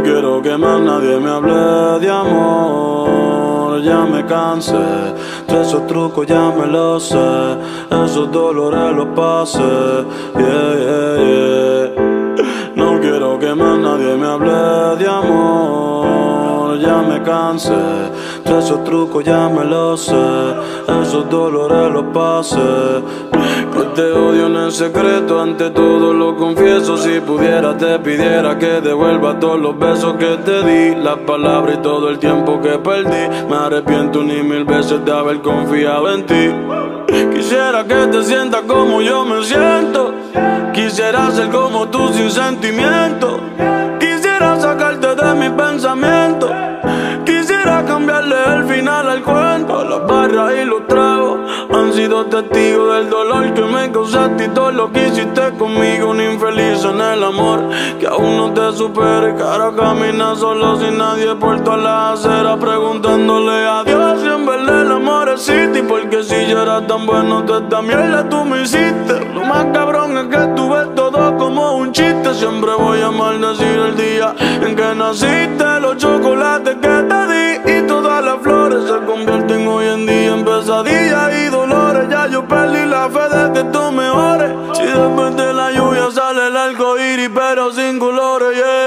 No quiero que más nadie me hable de amor, ya me cansé. De esos trucos ya me los sé, esos dolores los pasé. Yeah, yeah, yeah. No quiero que más nadie me hable de amor, ya me cansé. De esos trucos ya me los sé, esos dolores los pasé. Que te odio en el secreto, ante todo lo confieso. Si pudiera te pidiera que devuelva todos los besos que te di, las palabras y todo el tiempo que perdí. Me arrepiento ni mil veces de haber confiado en ti. Quisiera que te sientas como yo me siento, quisiera ser como tú sin sentimiento, quisiera sacarte de mi pensamiento, quisiera cambiarle el final al cuento. Las barras y los tragos han sido testigos del dolor que me causaste y todo lo que hiciste conmigo. Un infeliz en el amor que aún no te supere, que ahora camina solo sin nadie por toda la acera, preguntándole a Dios si en verdad el amor existe. Porque si yo era tan bueno, toda esta mierda tú me hiciste. Lo más cabrón es que tú ves todo como un chiste. Siempre voy a maldecir el día en que naciste, los chocolates que te di y todas las flores se convierten hoy en día en pesadillas y dolores. Ya yo perdí la fe de que tú mejores. Si después de la lluvia sale el arco iris pero sin colores, yeah.